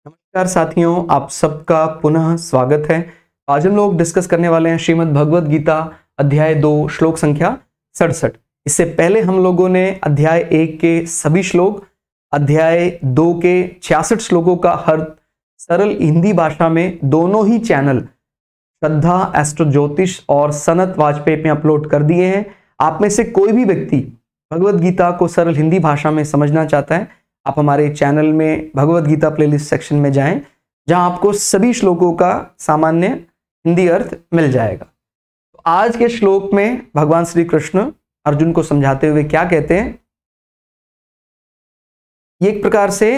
नमस्कार साथियों, आप सबका पुनः स्वागत है। आज हम लोग डिस्कस करने वाले हैं श्रीमद् भगवद गीता अध्याय 2 श्लोक संख्या 67। इससे पहले हम लोगों ने अध्याय 1 के सभी श्लोक, अध्याय 2 के 66 श्लोकों का अर्थ सरल हिंदी भाषा में दोनों ही चैनल श्रद्धा एस्ट्रो ज्योतिष और सनत वाजपेयी में अपलोड कर दिए हैं। आप में से कोई भी व्यक्ति भगवद गीता को सरल हिंदी भाषा में समझना चाहता है, आप हमारे चैनल में भगवद गीता प्लेलिस्ट सेक्शन में जाएं, जहां आपको सभी श्लोकों का सामान्य हिंदी अर्थ मिल जाएगा। तो आज के श्लोक में भगवान श्री कृष्ण अर्जुन को समझाते हुए क्या कहते हैं, ये एक प्रकार से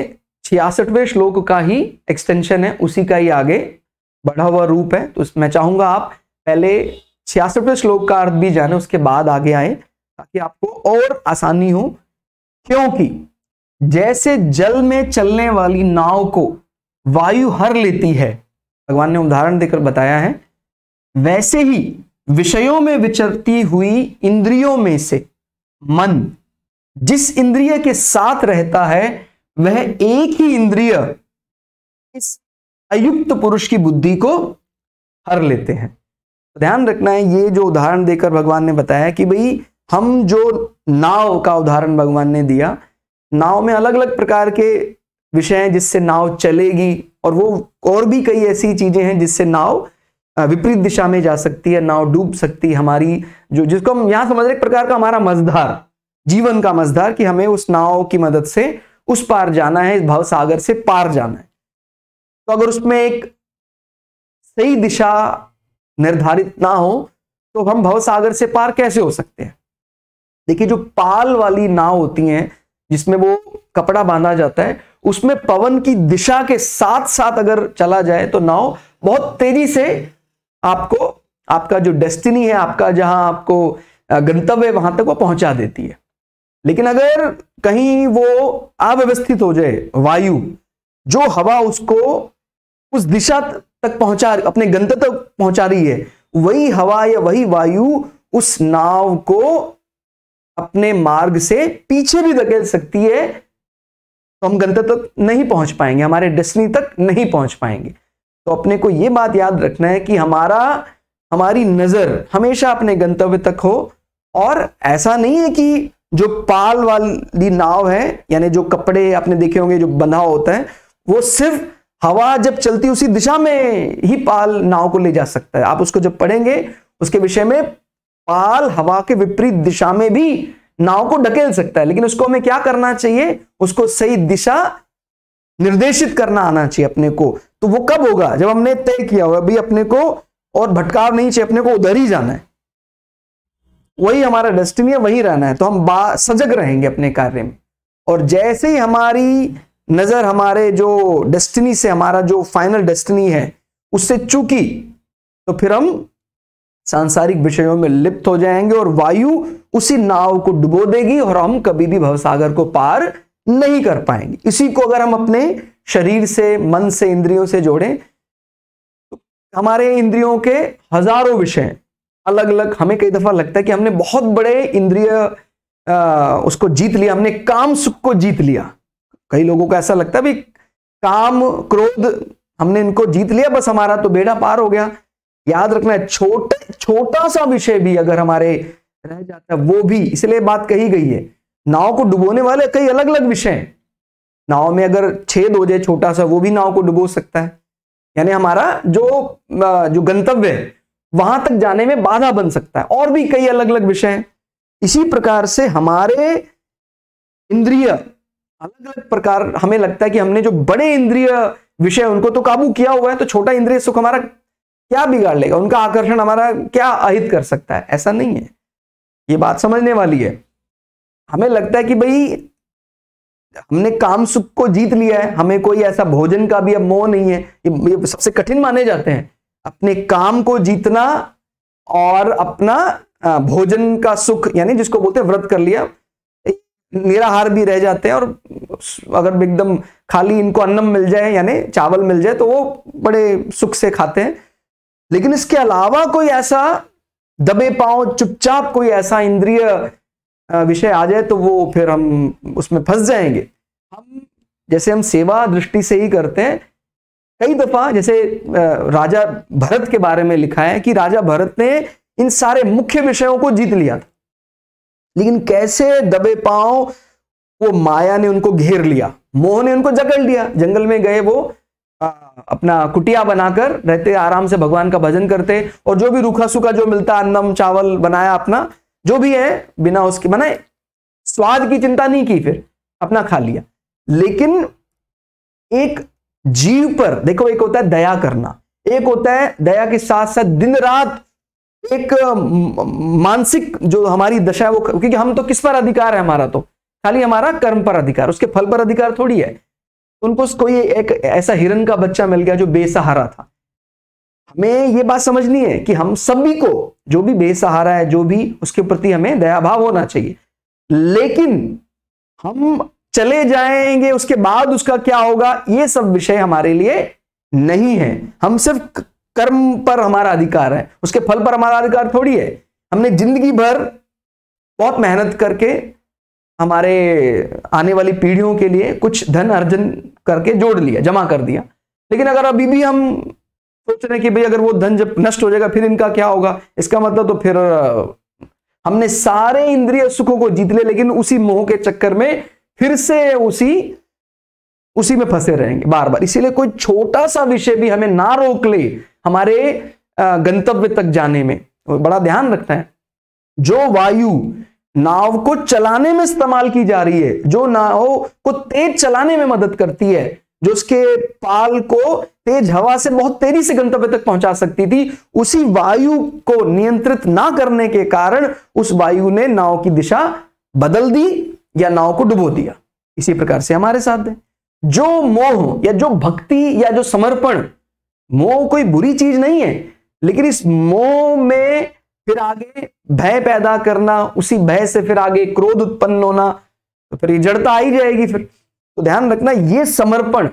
66वें श्लोक का ही एक्सटेंशन है, उसी का ही आगे बढ़ा हुआ रूप है। तो मैं चाहूंगा आप पहले 66वें श्लोक का अर्थ भी जाने, उसके बाद आगे आए, ताकि आपको और आसानी हो। क्योंकि जैसे जल में चलने वाली नाव को वायु हर लेती है, भगवान ने उदाहरण देकर बताया है, वैसे ही विषयों में विचरती हुई इंद्रियों में से मन जिस इंद्रिय के साथ रहता है, वह एक ही इंद्रिय इस अयुक्त पुरुष की बुद्धि को हर लेते हैं। तो ध्यान रखना है, ये जो उदाहरण देकर भगवान ने बताया कि भाई हम जो नाव का उदाहरण भगवान ने दिया, नाव में अलग अलग प्रकार के विषय हैं जिससे नाव चलेगी, और वो और भी कई ऐसी चीजें हैं जिससे नाव विपरीत दिशा में जा सकती है, नाव डूब सकती है। हमारी जो जिसको हम यहां समझ रहे, एक प्रकार का हमारा मझधार, जीवन का मझधार, कि हमें उस नाव की मदद से उस पार जाना है, इस भव सागर से पार जाना है। तो अगर उसमें एक सही दिशा निर्धारित ना हो तो हम भव सागर से पार कैसे हो सकते हैं। देखिए, जो पाल वाली नाव होती हैं जिसमें वो कपड़ा बांधा जाता है, उसमें पवन की दिशा के साथ साथ अगर चला जाए तो नाव बहुत तेजी से आपको, आपका जो डेस्टिनी है, आपका जहां आपको गंतव्य है, वहां तक वो पहुंचा देती है। लेकिन अगर कहीं वो अव्यवस्थित हो जाए, वायु जो हवा उसको उस दिशा तक पहुंचा, अपने गंतव्य तक पहुंचा रही है, वही हवा या वही वायु उस नाव को अपने मार्ग से पीछे भी धकेल सकती है, तो हम गंतव्य तक नहीं पहुंच पाएंगे, हमारे डेस्टिनी तक नहीं पहुंच पाएंगे। तो अपने को यह बात याद रखना है कि हमारी नजर हमेशा अपने गंतव्य तक हो, और ऐसा नहीं है कि जो पाल वाली नाव है, यानी जो कपड़े आपने देखे होंगे जो बंधा होता है, वो सिर्फ हवा जब चलती उसी दिशा में ही पाल नाव को ले जा सकता है। आप उसको जब पढ़ेंगे उसके विषय में, पाल हवा के विपरीत दिशा में भी नाव को ढकेल सकता है, लेकिन उसको हमें क्या करना चाहिए, उसको सही दिशा निर्देशित करना आना चाहिए अपने को। तो वो कब होगा, जब हमने तय किया होगा भाई अपने को और भटकाव नहीं चाहिए, अपने को उधर ही जाना है, वही हमारा डेस्टिनी है, वही रहना है। तो हम सजग रहेंगे अपने कार्य में, और जैसे ही हमारी नजर हमारे जो डेस्टिनी से, हमारा जो फाइनल डेस्टिनी है, उससे चूकी, तो फिर हम सांसारिक विषयों में लिप्त हो जाएंगे और वायु उसी नाव को डुबो देगी, और हम कभी भी भवसागर को पार नहीं कर पाएंगे। इसी को अगर हम अपने शरीर से, मन से, इंद्रियों से जोड़ें, तो हमारे इंद्रियों के हजारों विषय अलग अलग, हमें कई दफा लगता है कि हमने बहुत बड़े इंद्रिय उसको जीत लिया, हमने काम सुख को जीत लिया। कई लोगों को ऐसा लगता है भी काम क्रोध हमने इनको जीत लिया, बस हमारा तो बेड़ा पार हो गया। याद रखना है, छोटा सा विषय भी अगर हमारे रह जाता है, वो भी, इसलिए बात कही गई है, नाव को डुबोने वाले कई अलग अलग विषय हैं। नाव में अगर छेद हो जाए छोटा सा, वो भी नाव को डुबो सकता है, यानी हमारा जो गंतव्य है वहां तक जाने में बाधा बन सकता है, और भी कई अलग अलग विषय हैं। इसी प्रकार से हमारे इंद्रिय अलग अलग प्रकार, हमें लगता है कि हमने जो बड़े इंद्रिय विषय उनको तो काबू किया हुआ है, तो छोटा इंद्रिय सुख हमारा क्या बिगाड़ लेगा, उनका आकर्षण हमारा क्या अहित कर सकता है। ऐसा नहीं है, ये बात समझने वाली है। हमें लगता है कि भाई हमने काम सुख को जीत लिया है, हमें कोई ऐसा भोजन का भी अब मोह नहीं है। ये सबसे कठिन माने जाते हैं, अपने काम को जीतना और अपना भोजन का सुख, यानी जिसको बोलते हैं व्रत कर लिया, निराहार भी रह जाते हैं, और अगर एकदम खाली इनको अन्नम मिल जाए, यानी चावल मिल जाए, तो वो बड़े सुख से खाते हैं। लेकिन इसके अलावा कोई ऐसा दबे पांव चुपचाप कोई ऐसा इंद्रिय विषय आ जाए, तो वो फिर हम उसमें फंस जाएंगे। हम जैसे हम सेवा दृष्टि से ही करते हैं, कई दफा जैसे राजा भरत के बारे में लिखा है कि राजा भरत ने इन सारे मुख्य विषयों को जीत लिया था, लेकिन कैसे दबे पांव वो माया ने उनको घेर लिया, मोह ने उनको जकड़ लिया। जंगल में गए, वो अपना कुटिया बनाकर रहते, आराम से भगवान का भजन करते, और जो भी रूखा सूखा जो मिलता, अन्नम चावल बनाया, अपना जो भी है बिना उसके बनाए, स्वाद की चिंता नहीं की, फिर अपना खा लिया। लेकिन एक जीव पर देखो, एक होता है दया करना, एक होता है दया के साथ साथ दिन रात एक मानसिक जो हमारी दशा है वो, क्योंकि हम तो किस पर अधिकार है, हमारा तो खाली हमारा कर्म पर अधिकार, उसके फल पर अधिकार थोड़ी है। उनको कोई एक ऐसा हिरन का बच्चा मिल गया जो बेसहारा था। हमें ये बात समझनी है कि हम सभी को, जो भी बेसहारा है, जो भी, उसके प्रति हमें दया भाव होना चाहिए। लेकिन हम चले जाएंगे, उसके बाद उसका क्या होगा, ये सब विषय हमारे लिए नहीं है। हम सिर्फ कर्म पर हमारा अधिकार है, उसके फल पर हमारा अधिकार थोड़ी है। हमने जिंदगी भर बहुत मेहनत करके हमारे आने वाली पीढ़ियों के लिए कुछ धन अर्जन करके जोड़ लिया, जमा कर दिया, लेकिन अगर अभी भी हम सोच रहे हैं कि भाई अगर वो धन जब नष्ट हो जाएगा फिर इनका क्या होगा, इसका मतलब तो फिर हमने सारे इंद्रिय सुखों को जीत लिया, लेकिन उसी मोह के चक्कर में फिर से उसी में फंसे रहेंगे बार बार। इसीलिए कोई छोटा सा विषय भी हमें ना रोक ले हमारे गंतव्य तक जाने में, बड़ा ध्यान रखना है। जो वायु नाव को चलाने में इस्तेमाल की जा रही है, जो नाव को तेज चलाने में मदद करती है, जो उसके पाल को तेज हवा से बहुत तेजी से गंतव्य तक पहुंचा सकती थी, उसी वायु को नियंत्रित ना करने के कारण उस वायु ने नाव की दिशा बदल दी या नाव को डुबो दिया। इसी प्रकार से हमारे साथ है। जो मोह या जो भक्ति या जो समर्पण, मोह कोई बुरी चीज नहीं है, लेकिन इस मोह में फिर आगे भय पैदा करना, उसी भय से फिर आगे क्रोध उत्पन्न होना, तो फिर ये जड़ता आ ही जाएगी। फिर तो ध्यान रखना, ये समर्पण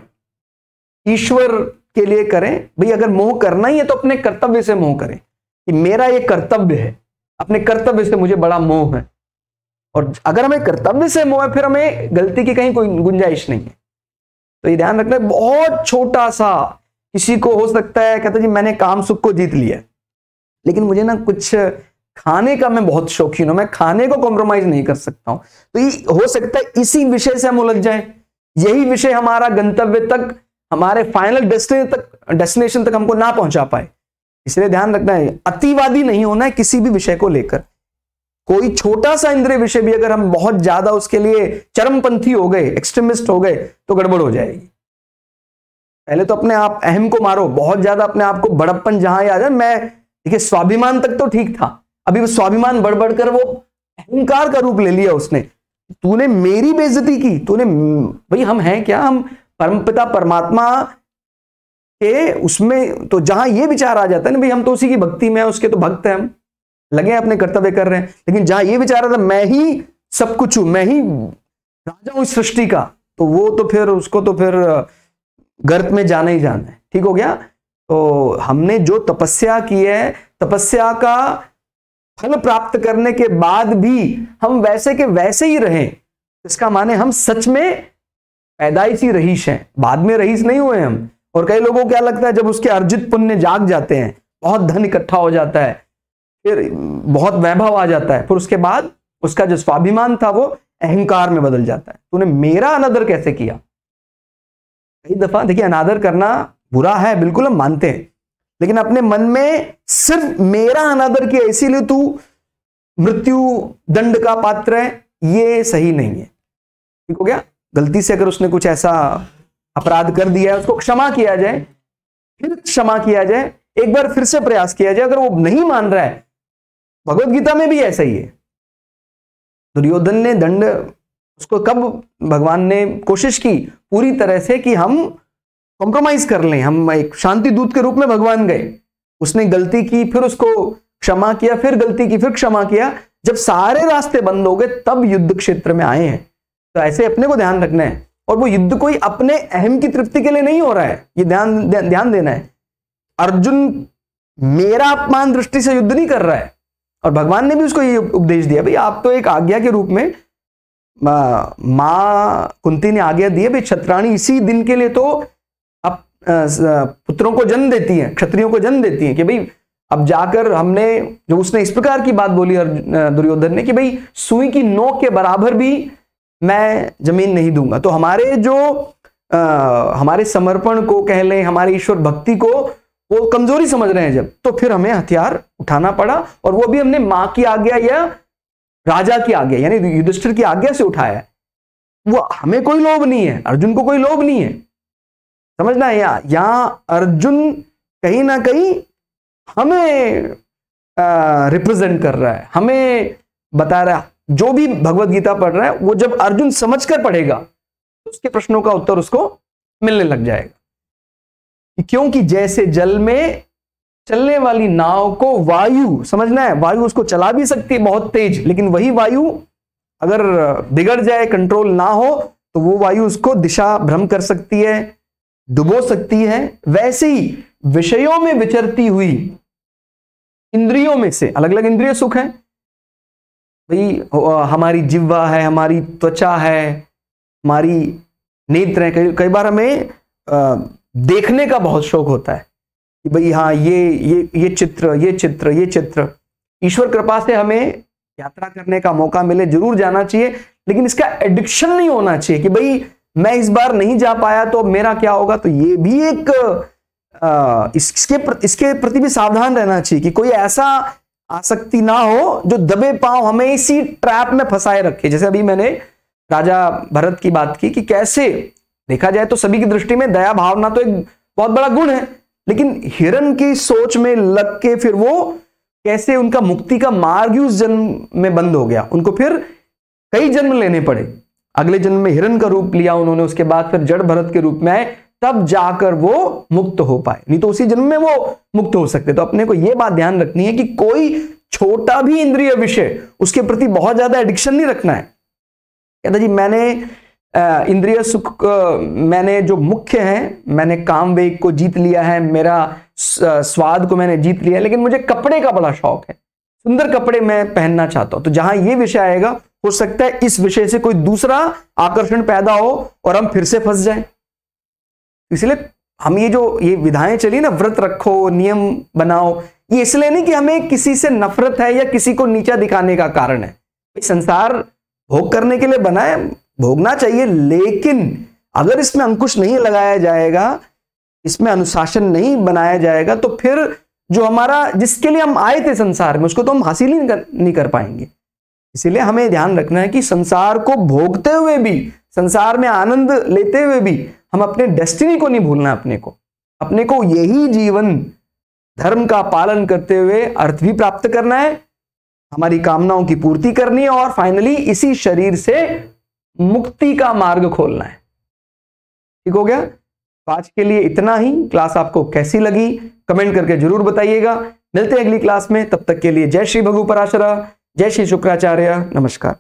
ईश्वर के लिए करें। भाई अगर मोह करना ही है तो अपने कर्तव्य से मोह करें, कि मेरा ये कर्तव्य है, अपने कर्तव्य से मुझे बड़ा मोह है। और अगर हमें कर्तव्य से मोह है, फिर हमें गलती की कहीं कोई गुंजाइश नहीं है। तो ये ध्यान रखना, बहुत छोटा सा, किसी को हो सकता है कहता जी मैंने काम सुख को जीत लिया, लेकिन मुझे ना कुछ खाने का मैं बहुत शौकीन हूं, मैं खाने को कॉम्प्रोमाइज नहीं कर सकता हूं। तो ये हो सकता है इसी विषय से हम उलझ जाएं, यही विषय हमारा गंतव्य तक, हमारे फाइनल डेस्टिनेशन तक हमको ना पहुंचा पाए। इसलिए ध्यान रखना है, अतिवादी नहीं होना है किसी भी विषय को लेकर। कोई छोटा सा इंद्रिय विषय भी अगर हम बहुत ज्यादा उसके लिए चरमपंथी हो गए, एक्सट्रीमिस्ट हो गए, तो गड़बड़ हो जाएगी। पहले तो अपने आप अहम को मारो, बहुत ज्यादा अपने आप को बड़प्पन जहां आ जाए। मैं देखिए स्वाभिमान तक तो ठीक था, अभी वो स्वाभिमान बढ़ बढ़कर वो अहंकार का रूप ले लिया उसने। तूने मेरी बेइज्जती की, तूने, भाई हम हैं क्या, हम परमपिता परमात्मा के उसमें तो जहां ये विचार आ जाता है ना, भाई हम तो उसी की भक्ति में है, उसके तो भक्त हैं, हम लगे अपने कर्तव्य कर रहे हैं, लेकिन जहां ये विचार आता है मैं ही सब कुछ हूं, मैं ही राजा हूं इस सृष्टि का, तो वो तो फिर उसको तो फिर गर्त में जाना ही जाना है। ठीक हो गया। तो हमने जो तपस्या की है, तपस्या का फल प्राप्त करने के बाद भी हम वैसे के वैसे ही रहें, इसका माने हम सच में पैदाइशी रहीश हैं, बाद में रहीश नहीं हुए हम। और कई लोगों को क्या लगता है, जब उसके अर्जित पुण्य जाग जाते हैं, बहुत धन इकट्ठा हो जाता है, फिर बहुत वैभव आ जाता है, फिर उसके बाद उसका जो स्वाभिमान था वो अहंकार में बदल जाता है। तूने मेरा अनादर कैसे किया। कई दफा देखिए, अनादर करना बुरा है, बिल्कुल हम मानते हैं, लेकिन अपने मन में सिर्फ मेरा अनादर किया इसीलिए तू मृत्यु दंड का पात्र है, ये सही नहीं है। ठीक हो गया। गलती से अगर उसने कुछ ऐसा अपराध कर दिया है, उसको क्षमा किया जाए, फिर क्षमा किया जाए, एक बार फिर से प्रयास किया जाए। अगर वो नहीं मान रहा है, भगवत गीता में भी ऐसा ही है। दुर्योधन ने दंड, उसको कब भगवान ने कोशिश की पूरी तरह से कि हम कॉम्प्रोमाइज कर लें, हम एक शांति दूत के रूप में भगवान गए, उसने गलती की, फिर उसको क्षमा किया, फिर गलती की, फिर क्षमा किया। जब सारे रास्ते बंद हो गए तब युद्ध क्षेत्र में आए हैं। तो ऐसे अपने को ध्यान रखना है। और वो युद्ध कोई अपने अहम की तृप्ति के लिए नहीं हो रहा है, ये ध्यान देना है। अर्जुन मेरा अपमान दृष्टि से युद्ध नहीं कर रहा है, और भगवान ने भी उसको ये उपदेश दिया, भाई आप तो एक आज्ञा के रूप में, मां कुंती ने आज्ञा दी है, भाई छत्राणी इसी दिन के लिए तो अब पुत्रों को जन्म देती हैं, क्षत्रियों को जन्म देती हैं कि भाई अब जाकर हमने जो उसने इस प्रकार की बात बोली दुर्योधन ने कि भाई सुई की नोक के बराबर भी मैं जमीन नहीं दूंगा। तो हमारे जो हमारे समर्पण को कह लें, हमारे ईश्वर भक्ति को वो कमजोरी समझ रहे हैं जब, तो फिर हमें हथियार उठाना पड़ा, और वो भी हमने मां की आज्ञा या राजा की आज्ञा यानी युधिष्ठिर की आज्ञा से उठाया है। वो हमें कोई लोभ नहीं है, अर्जुन को कोई लोभ नहीं है, समझना है। यहां अर्जुन कहीं ना कहीं हमें रिप्रेजेंट कर रहा है, हमें बता रहा है। जो भी भगवत गीता पढ़ रहा है वो जब अर्जुन समझकर पढ़ेगा तो उसके प्रश्नों का उत्तर उसको मिलने लग जाएगा। क्योंकि जैसे जल में चलने वाली नाव को वायु, समझना है, वायु उसको चला भी सकती है बहुत तेज, लेकिन वही वायु अगर बिगड़ जाए, कंट्रोल ना हो, तो वो वायु उसको दिशा भ्रम कर सकती है, डुबो सकती है। वैसे ही विषयों में विचरती हुई इंद्रियों में से, अलग अलग इंद्रिय सुख है भाई, हमारी जिह्वा है, हमारी त्वचा है, हमारी नेत्र है। कई बार हमें देखने का बहुत शौक होता है कि भाई हाँ ये चित्र, ये चित्र, ये चित्र। ईश्वर कृपा से हमें यात्रा करने का मौका मिले, जरूर जाना चाहिए, लेकिन इसका एडिक्शन नहीं होना चाहिए कि भाई मैं इस बार नहीं जा पाया तो मेरा क्या होगा। तो ये भी एक इसके प्रति भी सावधान रहना चाहिए कि कोई ऐसा आसक्ति ना हो जो दबे पांव हमें इसी ट्रैप में फंसाए रखे। जैसे अभी मैंने राजा भरत की बात की कि कैसे देखा जाए तो सभी की दृष्टि में दया भावना तो एक बहुत बड़ा गुण है, लेकिन हिरण की सोच में लग के फिर वो कैसे उनका मुक्ति का मार्ग उस जन्म में बंद हो गया। उनको फिर कई जन्म लेने पड़े, अगले जन्म में हिरण का रूप लिया उन्होंने, उसके बाद फिर जड़ भरत के रूप में आए, तब जाकर वो मुक्त हो पाए, नहीं तो उसी जन्म में वो मुक्त हो सकते। तो अपने को यह बात ध्यान रखनी है कि कोई छोटा भी इंद्रिय विषय उसके प्रति बहुत ज्यादा एडिक्शन नहीं रखना है। कहता जी मैंने इंद्रिय सुख, मैंने जो मुख्य है, मैंने काम वेग को जीत लिया है, मेरा स्वाद को मैंने जीत लिया है, लेकिन मुझे कपड़े का बड़ा शौक है, सुंदर कपड़े मैं पहनना चाहता हूं। तो जहां ये विषय आएगा, हो सकता है इस विषय से कोई दूसरा आकर्षण पैदा हो और हम फिर से फंस जाएं। इसलिए हम ये विधाएं चली ना, व्रत रखो, नियम बनाओ, ये इसलिए नहीं कि हमें किसी से नफरत है या किसी को नीचा दिखाने का कारण है। संसार भोग करने के लिए बना है, भोगना चाहिए, लेकिन अगर इसमें अंकुश नहीं लगाया जाएगा, इसमें अनुशासन नहीं बनाया जाएगा, तो फिर जो हमारा, जिसके लिए हम आए थे संसार में, उसको तो हम हासिल ही नहीं कर पाएंगे। इसीलिए हमें ध्यान रखना है कि संसार को भोगते हुए भी, संसार में आनंद लेते हुए भी हम अपने डेस्टिनी को नहीं भूलना। अपने को यही जीवन धर्म का पालन करते हुए अर्थ भी प्राप्त करना है, हमारी कामनाओं की पूर्ति करनी है, और फाइनली इसी शरीर से मुक्ति का मार्ग खोलना है। ठीक हो गया? तो आज के लिए इतना ही। क्लास आपको कैसी लगी कमेंट करके जरूर बताइएगा। मिलते हैं अगली क्लास में, तब तक के लिए जय श्री भगु पराशरा, जय श्री शुक्राचार्य, नमस्कार।